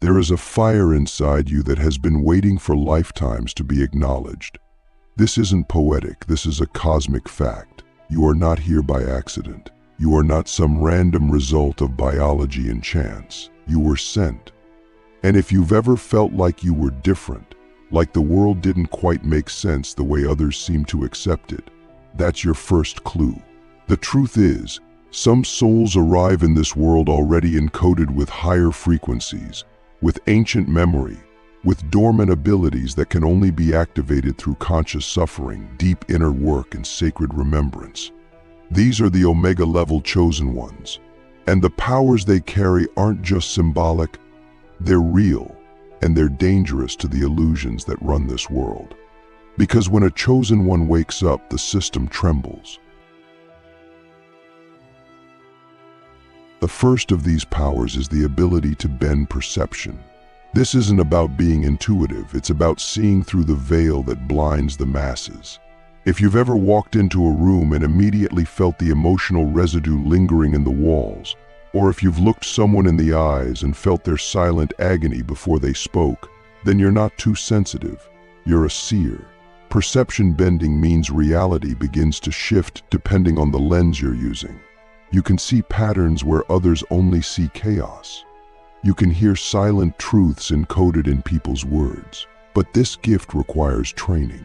There is a fire inside you that has been waiting for lifetimes to be acknowledged. This isn't poetic, this is a cosmic fact. You are not here by accident. You are not some random result of biology and chance. You were sent. And if you've ever felt like you were different, like the world didn't quite make sense the way others seem to accept it, that's your first clue. The truth is, some souls arrive in this world already encoded with higher frequencies, with ancient memory, with dormant abilities that can only be activated through conscious suffering, deep inner work, and sacred remembrance. These are the Omega-level chosen ones, and the powers they carry aren't just symbolic, they're real, and they're dangerous to the illusions that run this world. Because when a chosen one wakes up, the system trembles. The first of these powers is the ability to bend perception. This isn't about being intuitive, it's about seeing through the veil that blinds the masses. If you've ever walked into a room and immediately felt the emotional residue lingering in the walls, or if you've looked someone in the eyes and felt their silent agony before they spoke, then you're not too sensitive, you're a seer. Perception bending means reality begins to shift depending on the lens you're using. You can see patterns where others only see chaos. You can hear silent truths encoded in people's words. But this gift requires training.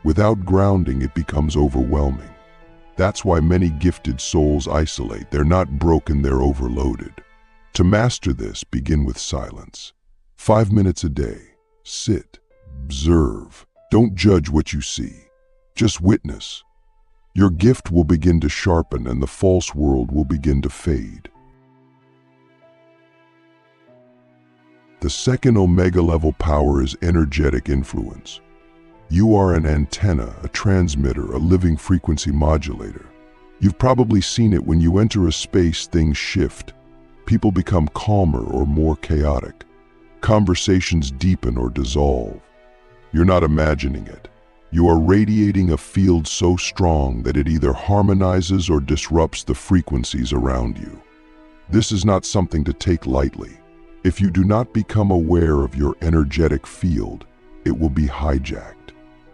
Without grounding, it becomes overwhelming. That's why many gifted souls isolate. They're not broken, they're overloaded. To master this, begin with silence. 5 minutes a day. Sit. Observe. Don't judge what you see. Just witness. Your gift will begin to sharpen and the false world will begin to fade. The second Omega-level power is energetic influence. You are an antenna, a transmitter, a living frequency modulator. You've probably seen it when you enter a space, things shift. People become calmer or more chaotic. Conversations deepen or dissolve. You're not imagining it. You are radiating a field so strong that it either harmonizes or disrupts the frequencies around you. This is not something to take lightly. If you do not become aware of your energetic field, it will be hijacked,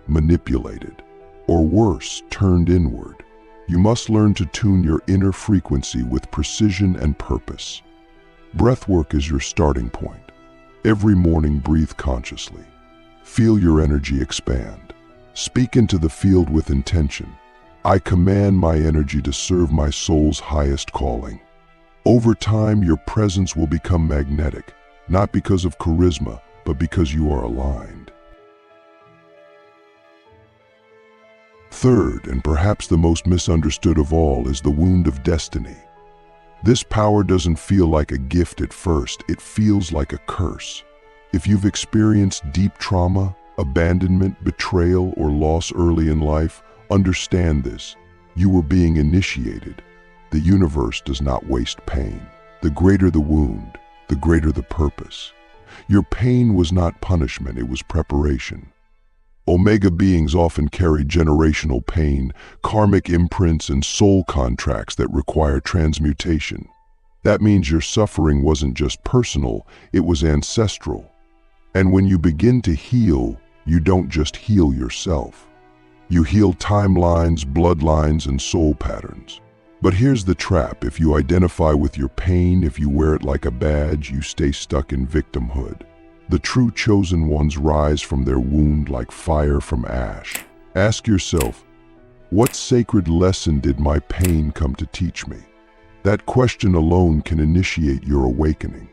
manipulated, or worse, turned inward. You must learn to tune your inner frequency with precision and purpose. Breathwork is your starting point. Every morning, breathe consciously. Feel your energy expand. Speak into the field with intention. I command my energy to serve my soul's highest calling. Over time, your presence will become magnetic, not because of charisma, but because you are aligned. Third, and perhaps the most misunderstood of all, is the wound of destiny. This power doesn't feel like a gift at first, it feels like a curse. If you've experienced deep trauma, abandonment, betrayal, or loss early in life, understand this. You were being initiated. The universe does not waste pain. The greater the wound, the greater the purpose. Your pain was not punishment, it was preparation. Omega beings often carry generational pain, karmic imprints, and soul contracts that require transmutation. That means your suffering wasn't just personal, it was ancestral. And when you begin to heal, you don't just heal yourself. You heal timelines, bloodlines, and soul patterns. But here's the trap: if you identify with your pain, if you wear it like a badge, you stay stuck in victimhood. The true chosen ones rise from their wound like fire from ash. Ask yourself, what sacred lesson did my pain come to teach me? That question alone can initiate your awakening.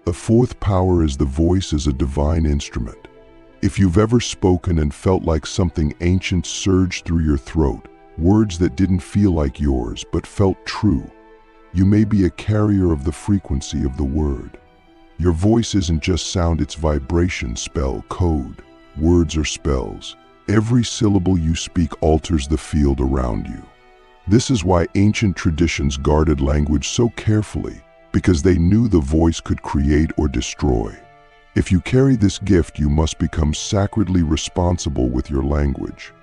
The fourth power is the voice as a divine instrument. If you've ever spoken and felt like something ancient surged through your throat, words that didn't feel like yours but felt true, you may be a carrier of the frequency of the word. Your voice isn't just sound, it's vibration, spell, code. Words are spells. Every syllable you speak alters the field around you. This is why ancient traditions guarded language so carefully, because they knew the voice could create or destroy. If you carry this gift, you must become sacredly responsible with your language.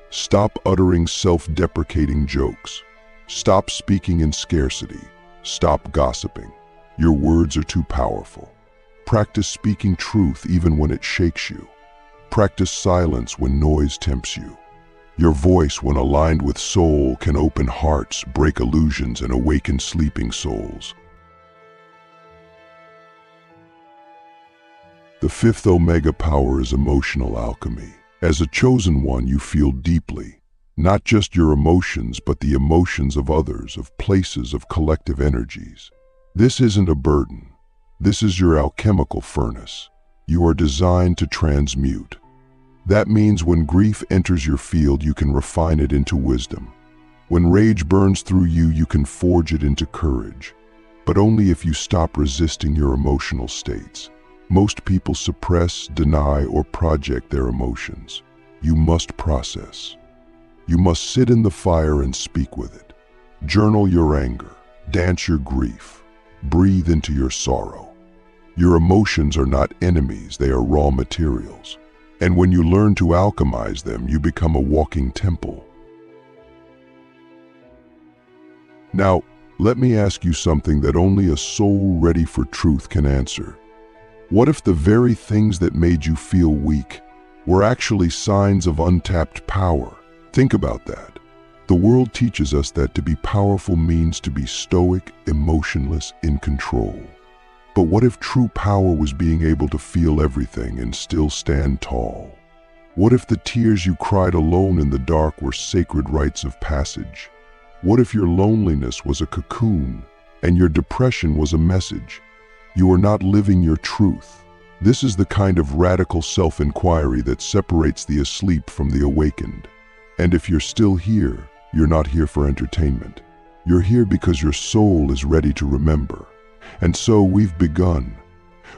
Stop uttering self-deprecating jokes. Stop speaking in scarcity. Stop gossiping. Your words are too powerful. Practice speaking truth even when it shakes you. Practice silence when noise tempts you. Your voice, when aligned with soul, can open hearts, break illusions, and awaken sleeping souls. The fifth Omega power is emotional alchemy. As a chosen one, you feel deeply, not just your emotions, but the emotions of others, of places, of collective energies. This isn't a burden. This is your alchemical furnace. You are designed to transmute. That means when grief enters your field, you can refine it into wisdom. When rage burns through you, you can forge it into courage. But only if you stop resisting your emotional states. Most people suppress, deny, or project their emotions. You must process. You must sit in the fire and speak with it. Journal your anger. Dance your grief. Breathe into your sorrow. Your emotions are not enemies, they are raw materials. And when you learn to alchemize them, you become a walking temple. Now, let me ask you something that only a soul ready for truth can answer. What if the very things that made you feel weak were actually signs of untapped power? Think about that. The world teaches us that to be powerful means to be stoic, emotionless, in control. But what if true power was being able to feel everything and still stand tall? What if the tears you cried alone in the dark were sacred rites of passage? What if your loneliness was a cocoon and your depression was a message? You are not living your truth. This is the kind of radical self-inquiry that separates the asleep from the awakened. And if you're still here, you're not here for entertainment. You're here because your soul is ready to remember. And so we've begun.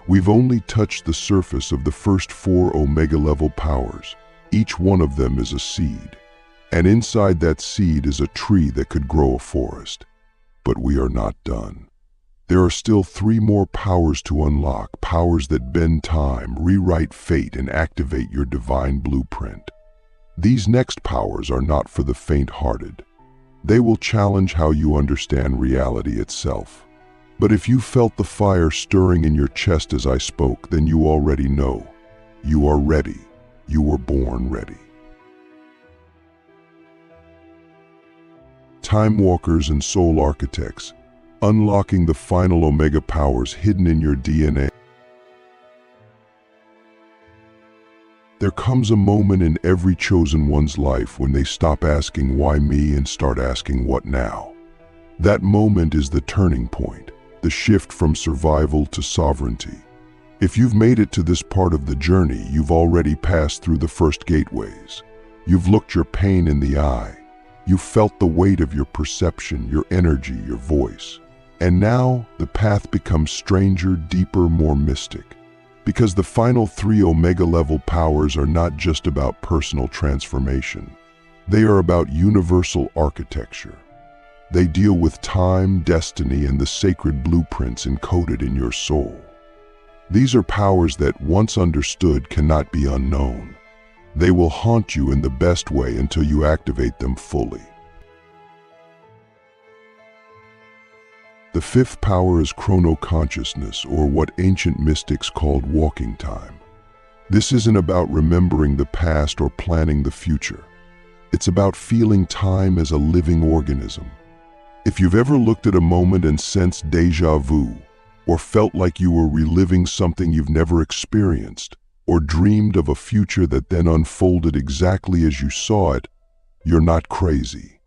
We've only touched the surface of the first 4 Omega-level powers. Each one of them is a seed. And inside that seed is a tree that could grow a forest. But we are not done. There are still 3 more powers to unlock, powers that bend time, rewrite fate, and activate your divine blueprint. These next powers are not for the faint-hearted. They will challenge how you understand reality itself. But if you felt the fire stirring in your chest as I spoke, then you already know. You are ready. You were born ready. Time walkers and soul architects, unlocking the final Omega powers hidden in your DNA. There comes a moment in every chosen one's life when they stop asking why me and start asking what now. That moment is the turning point, the shift from survival to sovereignty. If you've made it to this part of the journey, you've already passed through the first gateways. You've looked your pain in the eye. You've felt the weight of your perception, your energy, your voice. And now the path becomes stranger, deeper, more mystic. Because the final 3 Omega-level powers are not just about personal transformation. They are about universal architecture. They deal with time, destiny, and the sacred blueprints encoded in your soul. These are powers that, once understood, cannot be unknown. They will haunt you in the best way until you activate them fully. The 5th power is chrono-consciousness, or what ancient mystics called walking time. This isn't about remembering the past or planning the future. It's about feeling time as a living organism. If you've ever looked at a moment and sensed déjà vu, or felt like you were reliving something you've never experienced, or dreamed of a future that then unfolded exactly as you saw it, you're not crazy.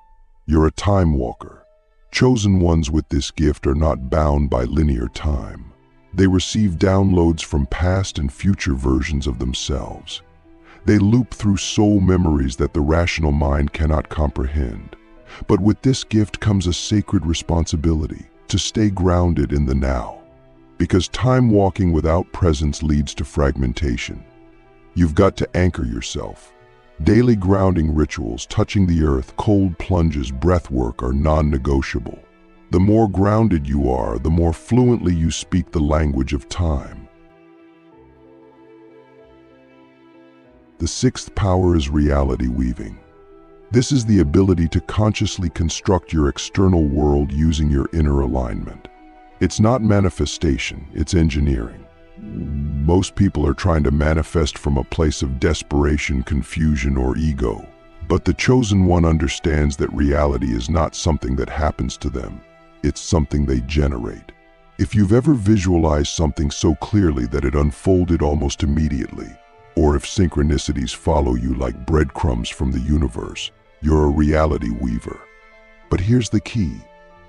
You're a time walker. Chosen ones with this gift are not bound by linear time. They receive downloads from past and future versions of themselves. They loop through soul memories that the rational mind cannot comprehend. But with this gift comes a sacred responsibility to stay grounded in the now. Because time walking without presence leads to fragmentation. You've got to anchor yourself. Daily grounding rituals, touching the earth, cold plunges, breath work are non-negotiable. The more grounded you are, the more fluently you speak the language of time. The 6th power is reality weaving. This is the ability to consciously construct your external world using your inner alignment. It's not manifestation, it's engineering. Most people are trying to manifest from a place of desperation, confusion, or ego. But the chosen one understands that reality is not something that happens to them. It's something they generate. If you've ever visualized something so clearly that it unfolded almost immediately, or if synchronicities follow you like breadcrumbs from the universe, you're a reality weaver. But here's the key.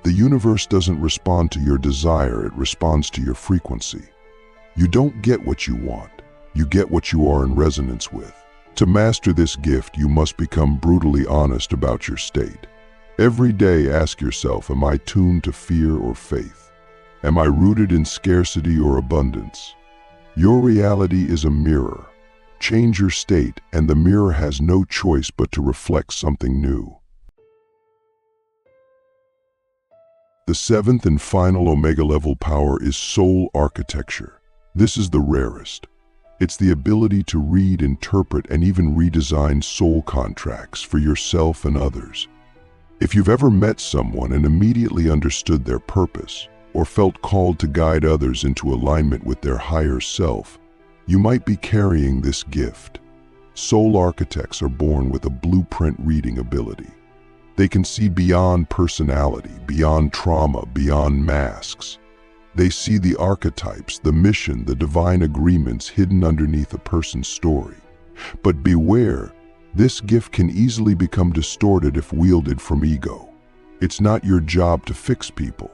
The universe doesn't respond to your desire, it responds to your frequency. You don't get what you want, you get what you are in resonance with. To master this gift, you must become brutally honest about your state. Every day ask yourself, am I tuned to fear or faith? Am I rooted in scarcity or abundance? Your reality is a mirror. Change your state, and the mirror has no choice but to reflect something new. The seventh and final Omega level power is soul architecture. This is the rarest. It's the ability to read, interpret, and even redesign soul contracts for yourself and others. If you've ever met someone and immediately understood their purpose, or felt called to guide others into alignment with their higher self, you might be carrying this gift. Soul architects are born with a blueprint reading ability. They can see beyond personality, beyond trauma, beyond masks. They see the archetypes, the mission, the divine agreements hidden underneath a person's story. But beware, this gift can easily become distorted if wielded from ego. It's not your job to fix people.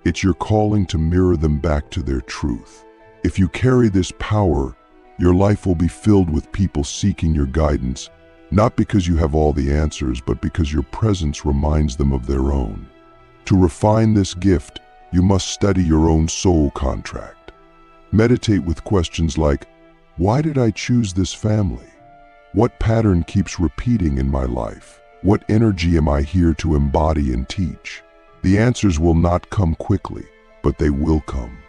It's your calling to mirror them back to their truth. If you carry this power, your life will be filled with people seeking your guidance, not because you have all the answers, but because your presence reminds them of their own. To refine this gift, you must study your own soul contract. Meditate with questions like, why did I choose this family? What pattern keeps repeating in my life? What energy am I here to embody and teach? The answers will not come quickly, but they will come.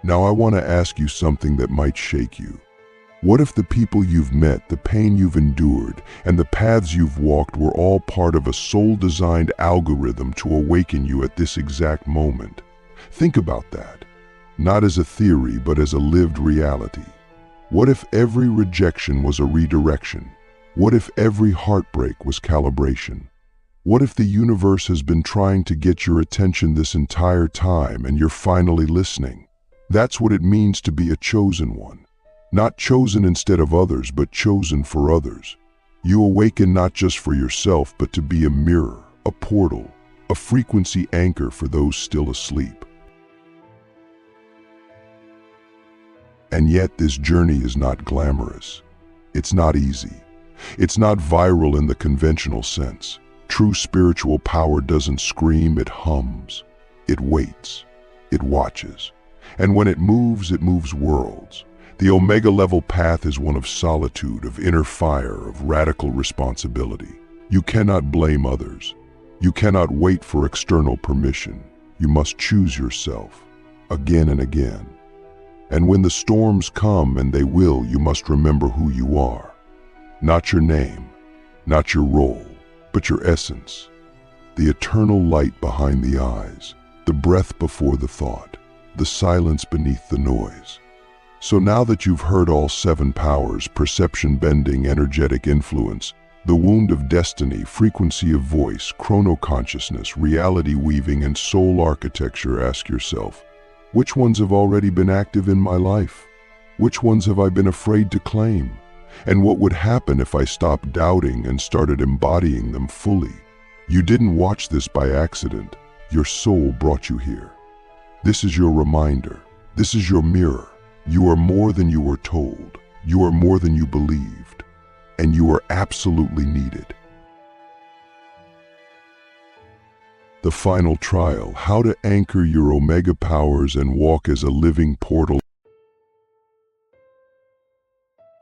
Now I want to ask you something that might shake you. What if the people you've met, the pain you've endured, and the paths you've walked were all part of a soul-designed algorithm to awaken you at this exact moment? Think about that. Not as a theory, but as a lived reality. What if every rejection was a redirection? What if every heartbreak was calibration? What if the universe has been trying to get your attention this entire time and you're finally listening? That's what it means to be a chosen one. Not chosen instead of others, but chosen for others. You awaken not just for yourself, but to be a mirror, a portal, a frequency anchor for those still asleep. And yet this journey is not glamorous. It's not easy. It's not viral in the conventional sense. True spiritual power doesn't scream, it hums. It waits. It watches. And when it moves worlds. The Omega level path is one of solitude, of inner fire, of radical responsibility. You cannot blame others. You cannot wait for external permission. You must choose yourself, again and again. And when the storms come, and they will, you must remember who you are. Not your name, not your role, but your essence. The eternal light behind the eyes, the breath before the thought, the silence beneath the noise. So now that you've heard all 7 powers, perception bending, energetic influence, the wound of destiny, frequency of voice, chrono-consciousness, reality weaving, and soul architecture, ask yourself, which ones have already been active in my life? Which ones have I been afraid to claim? And what would happen if I stopped doubting and started embodying them fully? You didn't watch this by accident. Your soul brought you here. This is your reminder. This is your mirror. You are more than you were told. You are more than you believed. And you are absolutely needed. The final trial, how to anchor your Omega powers and walk as a living portal.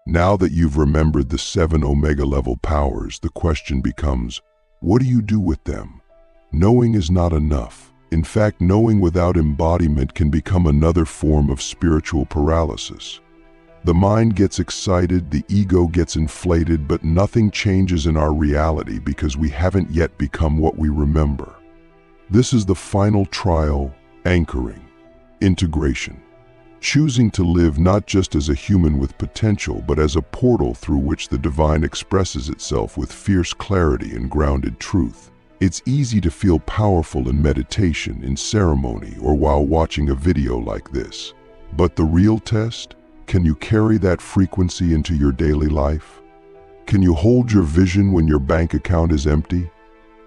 Now that you've remembered the 7 Omega level powers, the question becomes, what do you do with them? Knowing is not enough. In fact, knowing without embodiment can become another form of spiritual paralysis. The mind gets excited, the ego gets inflated, but nothing changes in our reality because we haven't yet become what we remember. This is the final trial, anchoring, integration. Choosing to live not just as a human with potential, but as a portal through which the divine expresses itself with fierce clarity and grounded truth. It's easy to feel powerful in meditation, in ceremony, or while watching a video like this. But the real test? Can you carry that frequency into your daily life? Can you hold your vision when your bank account is empty?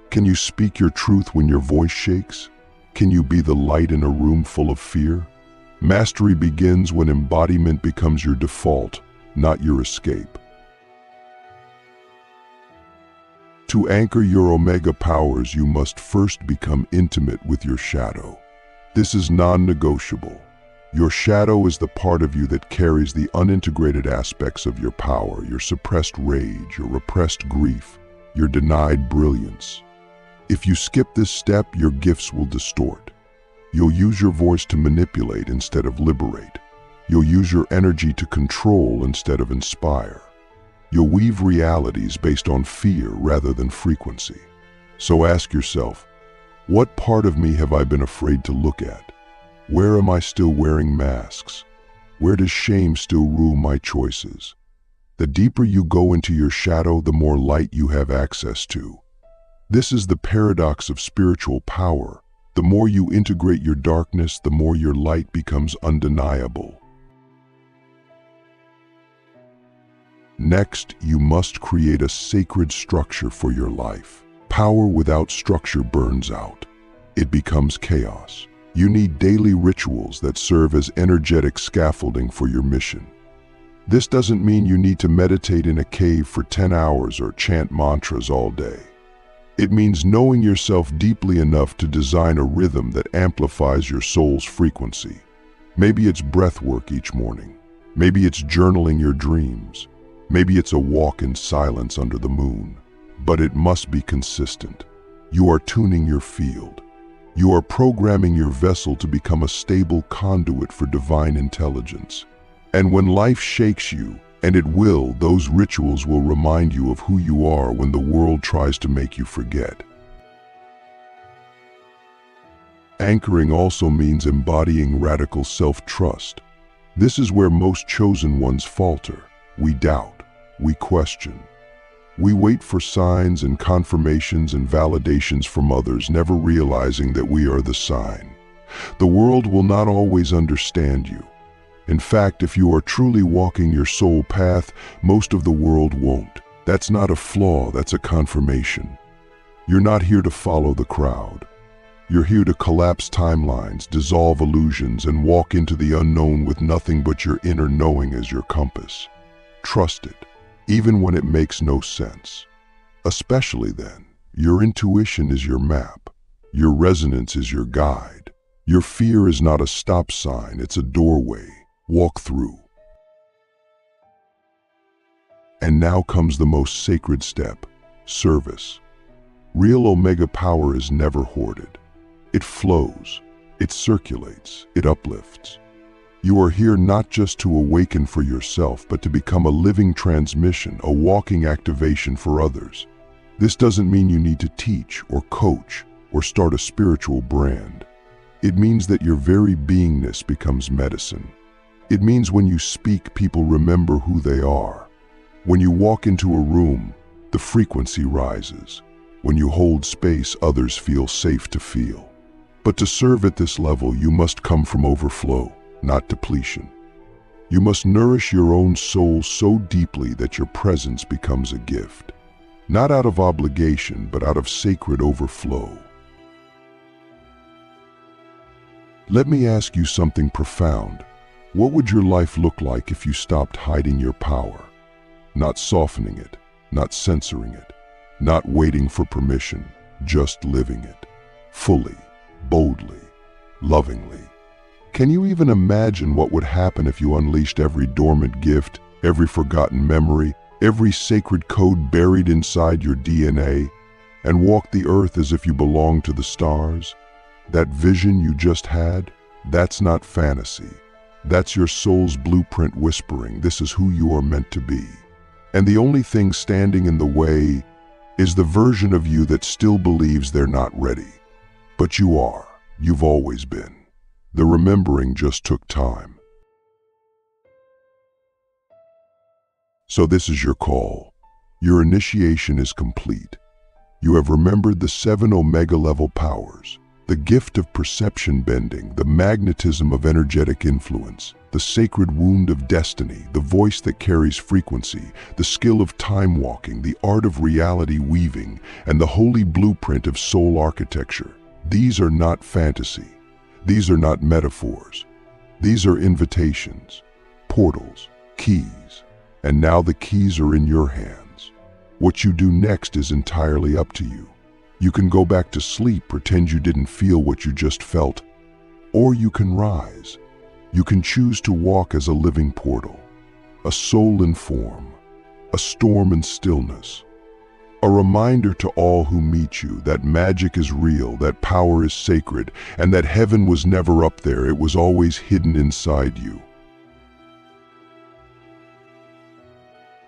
Can you speak your truth when your voice shakes? Can you be the light in a room full of fear? Mastery begins when embodiment becomes your default, not your escape. To anchor your Omega powers, you must first become intimate with your shadow. This is non-negotiable. Your shadow is the part of you that carries the unintegrated aspects of your power, your suppressed rage, your repressed grief, your denied brilliance. If you skip this step, your gifts will distort. You'll use your voice to manipulate instead of liberate. You'll use your energy to control instead of inspire. You'll weave realities based on fear rather than frequency. So ask yourself, what part of me have I been afraid to look at? Where am I still wearing masks? Where does shame still rule my choices? The deeper you go into your shadow, the more light you have access to. This is the paradox of spiritual power. The more you integrate your darkness, the more your light becomes undeniable. Next, you must create a sacred structure for your life. Power without structure burns out. It becomes chaos. You need daily rituals that serve as energetic scaffolding for your mission. This doesn't mean you need to meditate in a cave for 10 hours or chant mantras all day. It means knowing yourself deeply enough to design a rhythm that amplifies your soul's frequency. Maybe it's breath work each morning. Maybe it's journaling your dreams. Maybe it's a walk in silence under the moon. But it must be consistent. You are tuning your field. You are programming your vessel to become a stable conduit for divine intelligence. And when life shakes you, and it will, those rituals will remind you of who you are when the world tries to make you forget. Anchoring also means embodying radical self-trust. This is where most chosen ones falter. We doubt. We question. We wait for signs and confirmations and validations from others, never realizing that we are the sign. The world will not always understand you. In fact, if you are truly walking your soul path, most of the world won't. That's not a flaw, that's a confirmation. You're not here to follow the crowd. You're here to collapse timelines, dissolve illusions, and walk into the unknown with nothing but your inner knowing as your compass. Trust it, even when it makes no sense. Especially then, your intuition is your map. Your resonance is your guide. Your fear is not a stop sign, it's a doorway. Walk through. And now comes the most sacred step, service. Real Omega power is never hoarded. It flows, it circulates, it uplifts. You are here not just to awaken for yourself, but to become a living transmission, a walking activation for others. This doesn't mean you need to teach or coach or start a spiritual brand. It means that your very beingness becomes medicine. It means when you speak, people remember who they are. When you walk into a room, the frequency rises. When you hold space, others feel safe to feel. But to serve at this level, you must come from overflow, not depletion. You must nourish your own soul so deeply that your presence becomes a gift. Not out of obligation, but out of sacred overflow. Let me ask you something profound. What would your life look like if you stopped hiding your power? Not softening it, not censoring it, not waiting for permission, just living it. Fully, boldly, lovingly. Can you even imagine what would happen if you unleashed every dormant gift, every forgotten memory, every sacred code buried inside your DNA, and walked the earth as if you belonged to the stars? That vision you just had, that's not fantasy. That's your soul's blueprint whispering, this is who you are meant to be. And the only thing standing in the way is the version of you that still believes they're not ready. But you are. You've always been. The remembering just took time. So this is your call. Your initiation is complete. You have remembered the 7 Omega level powers, the gift of perception bending, the magnetism of energetic influence, the sacred wound of destiny, the voice that carries frequency, the skill of time walking, the art of reality weaving, and the holy blueprint of soul architecture. These are not fantasy. These are not metaphors. These are invitations, portals, keys. And now the keys are in your hands. What you do next is entirely up to you. You can go back to sleep, pretend you didn't feel what you just felt, or you can rise. You can choose to walk as a living portal, a soul in form, a storm in stillness, a reminder to all who meet you that magic is real, that power is sacred, and that heaven was never up there, it was always hidden inside you.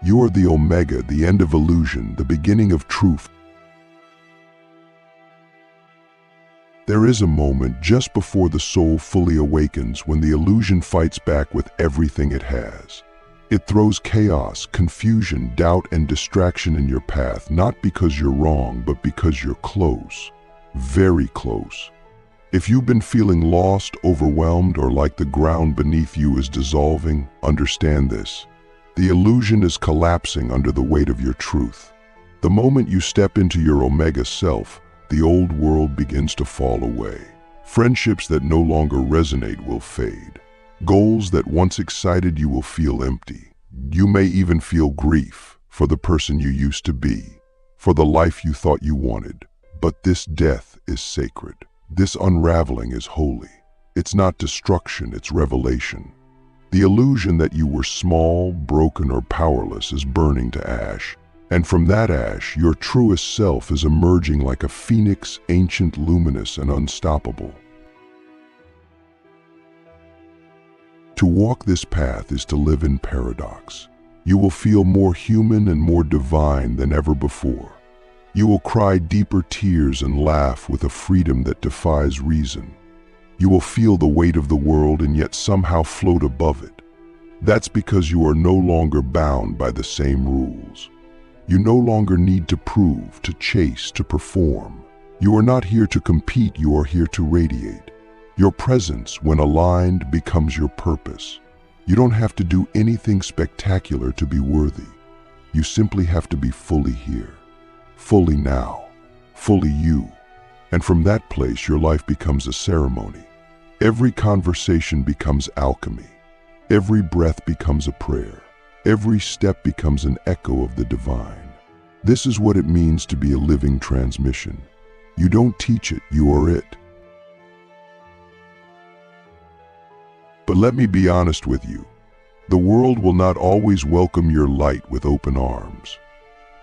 You are the Omega, the end of illusion, the beginning of truth. There is a moment just before the soul fully awakens when the illusion fights back with everything it has. It throws chaos, confusion, doubt, and distraction in your path, not because you're wrong, but because you're close, very close. If you've been feeling lost, overwhelmed, or like the ground beneath you is dissolving, understand this. The illusion is collapsing under the weight of your truth. The moment you step into your Omega self, the old world begins to fall away. Friendships that no longer resonate will fade. Goals that once excited you will feel empty. You may even feel grief for the person you used to be, for the life you thought you wanted. But this death is sacred. This unraveling is holy. It's not destruction, it's revelation. The illusion that you were small, broken, or powerless is burning to ash. And from that ash, your truest self is emerging like a phoenix, ancient, luminous, and unstoppable. To walk this path is to live in paradox. You will feel more human and more divine than ever before. You will cry deeper tears and laugh with a freedom that defies reason. You will feel the weight of the world and yet somehow float above it. That's because you are no longer bound by the same rules. You no longer need to prove, to chase, to perform. You are not here to compete, you are here to radiate. Your presence, when aligned, becomes your purpose. You don't have to do anything spectacular to be worthy. You simply have to be fully here, fully now, fully you. And from that place, your life becomes a ceremony. Every conversation becomes alchemy. Every breath becomes a prayer. Every step becomes an echo of the divine. This is what it means to be a living transmission. You don't teach it, you are it. But let me be honest with you. The world will not always welcome your light with open arms.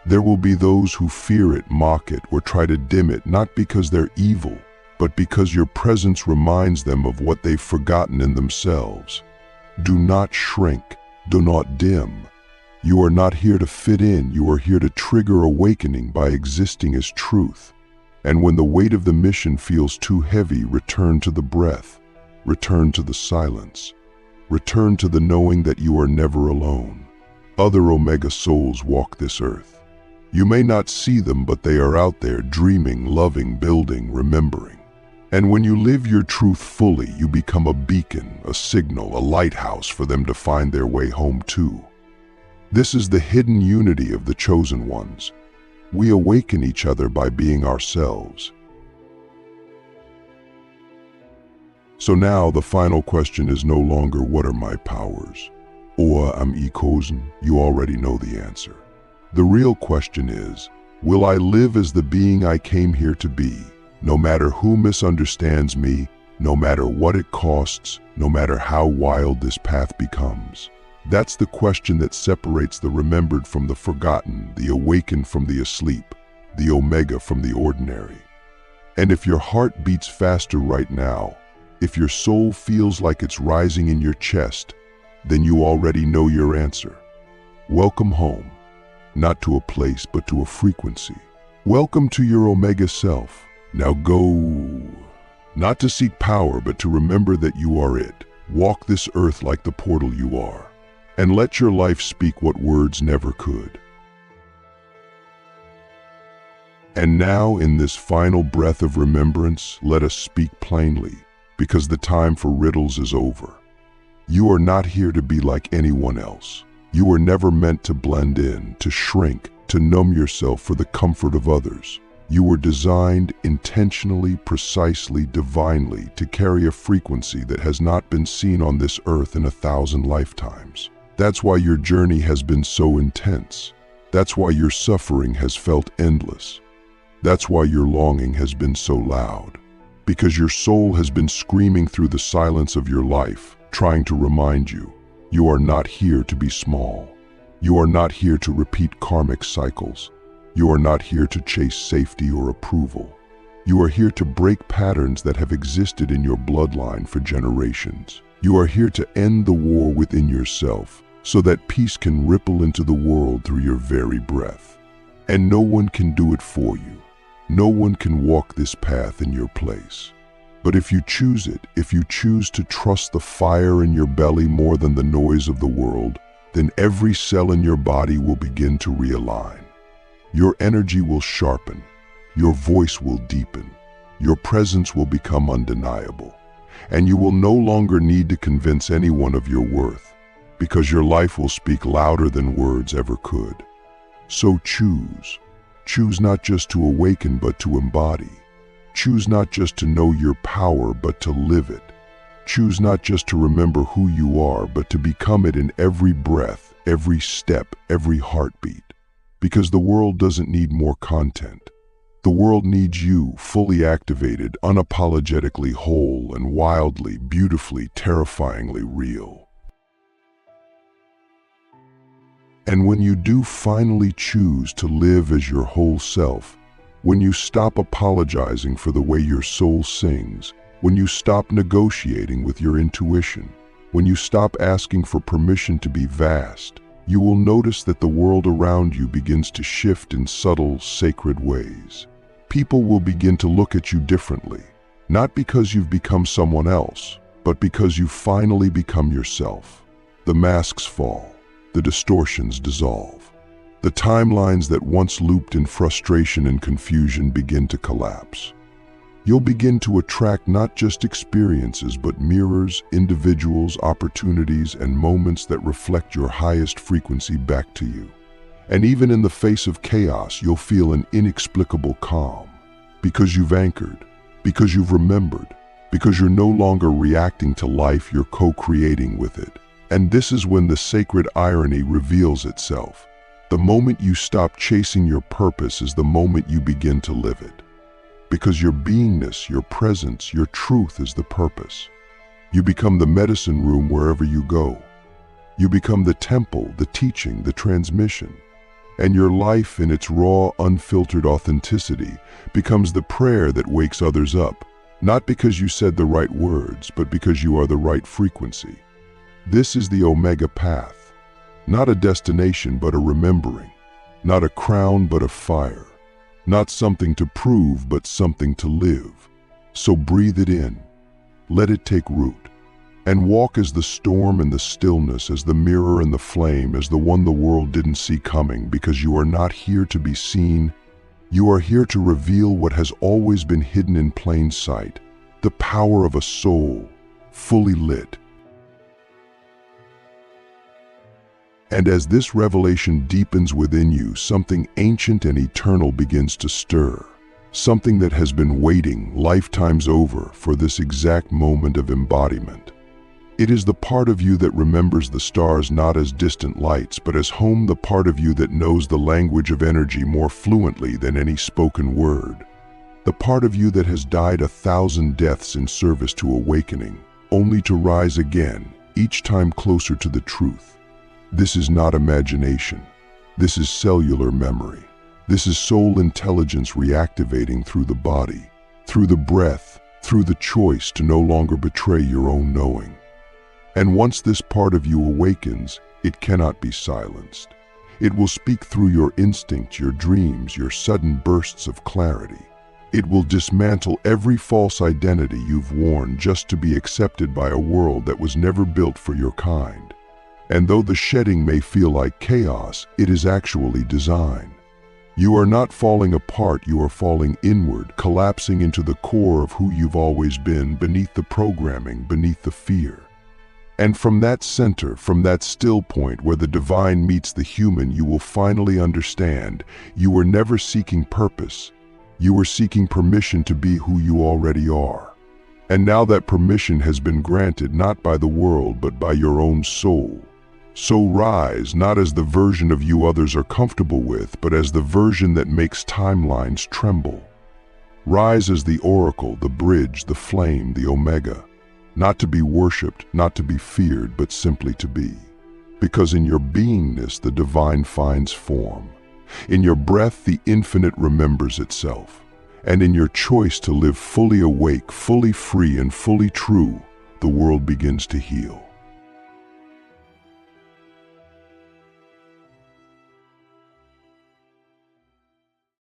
There will be those who fear it, mock it, or try to dim it, not because they're evil, but because your presence reminds them of what they've forgotten in themselves. Do not shrink, do not dim. You are not here to fit in, you are here to trigger awakening by existing as truth. And when the weight of the mission feels too heavy, return to the breath, return to the silence, return to the knowing that you are never alone. Other Omega souls walk this earth. You may not see them, but they are out there dreaming, loving, building, remembering. And when you live your truth fully, you become a beacon, a signal, a lighthouse for them to find their way home to. This is the hidden unity of the chosen ones. We awaken each other by being ourselves. So now the final question is no longer what are my powers, or am I kosen? You already know the answer. The real question is, will I live as the being I came here to be? No matter who misunderstands me, no matter what it costs, no matter how wild this path becomes. That's the question that separates the remembered from the forgotten, the awakened from the asleep, the Omega from the ordinary. And if your heart beats faster right now, If your soul feels like it's rising in your chest, then you already know your answer. Welcome home, not to a place, but to a frequency. Welcome to your Omega self. Now go, not to seek power, but to remember that you are it. Walk this earth like the portal you are, and let your life speak what words never could. And now, in this final breath of remembrance, let us speak plainly, because the time for riddles is over. You are not here to be like anyone else. You were never meant to blend in, to shrink, to numb yourself for the comfort of others. You were designed intentionally, precisely, divinely to carry a frequency that has not been seen on this earth in 1,000 lifetimes. That's why your journey has been so intense. That's why your suffering has felt endless. That's why your longing has been so loud. Because your soul has been screaming through the silence of your life, trying to remind you, you are not here to be small. You are not here to repeat karmic cycles. You are not here to chase safety or approval. You are here to break patterns that have existed in your bloodline for generations. You are here to end the war within yourself so that peace can ripple into the world through your very breath. And no one can do it for you. No one can walk this path in your place. But if you choose it, if you choose to trust the fire in your belly more than the noise of the world, then every cell in your body will begin to realign. Your energy will sharpen, your voice will deepen, your presence will become undeniable, and you will no longer need to convince anyone of your worth, because your life will speak louder than words ever could. So choose. Choose not just to awaken, but to embody. Choose not just to know your power, but to live it. Choose not just to remember who you are, but to become it in every breath, every step, every heartbeat. Because the world doesn't need more content. The world needs you, fully activated, unapologetically whole, and wildly, beautifully, terrifyingly real. And when you do finally choose to live as your whole self, when you stop apologizing for the way your soul sings, when you stop negotiating with your intuition, when you stop asking for permission to be vast, you will notice that the world around you begins to shift in subtle, sacred ways. People will begin to look at you differently, not because you've become someone else, but because you've finally become yourself. The masks fall. The distortions dissolve. The timelines that once looped in frustration and confusion begin to collapse. You'll begin to attract not just experiences, but mirrors, individuals, opportunities, and moments that reflect your highest frequency back to you. And even in the face of chaos, you'll feel an inexplicable calm. Because you've anchored, because you've remembered, because you're no longer reacting to life, you're co-creating with it. And this is when the sacred irony reveals itself. The moment you stop chasing your purpose is the moment you begin to live it. Because your beingness, your presence, your truth is the purpose. You become the medicine room wherever you go. You become the temple, the teaching, the transmission. And your life in its raw, unfiltered authenticity becomes the prayer that wakes others up, not because you said the right words, but because you are the right frequency. This is the Omega path, not a destination, but a remembering, not a crown, but a fire, not something to prove, but something to live. So breathe it in, let it take root, and walk as the storm and the stillness, as the mirror and the flame, as the one the world didn't see coming, because you are not here to be seen. You are here to reveal what has always been hidden in plain sight, the power of a soul, fully lit. And as this revelation deepens within you, something ancient and eternal begins to stir. Something that has been waiting lifetimes over for this exact moment of embodiment. It is the part of you that remembers the stars not as distant lights, but as home, the part of you that knows the language of energy more fluently than any spoken word. The part of you that has died 1,000 deaths in service to awakening, only to rise again, each time closer to the truth. This is not imagination. This is cellular memory. This is soul intelligence reactivating through the body, through the breath, through the choice to no longer betray your own knowing. And once this part of you awakens, it cannot be silenced. It will speak through your instinct, your dreams, your sudden bursts of clarity. It will dismantle every false identity you've worn just to be accepted by a world that was never built for your kind. And though the shedding may feel like chaos, it is actually design. You are not falling apart, you are falling inward, collapsing into the core of who you've always been, beneath the programming, beneath the fear. And from that center, from that still point where the divine meets the human, you will finally understand you were never seeking purpose. You were seeking permission to be who you already are. And now that permission has been granted not by the world but by your own soul. So rise, not as the version of you others are comfortable with, but as the version that makes timelines tremble. Rise as the oracle, the bridge, the flame, the omega. Not to be worshipped, not to be feared, but simply to be. Because in your beingness, the divine finds form. In your breath, the infinite remembers itself. And in your choice to live fully awake, fully free, and fully true, the world begins to heal.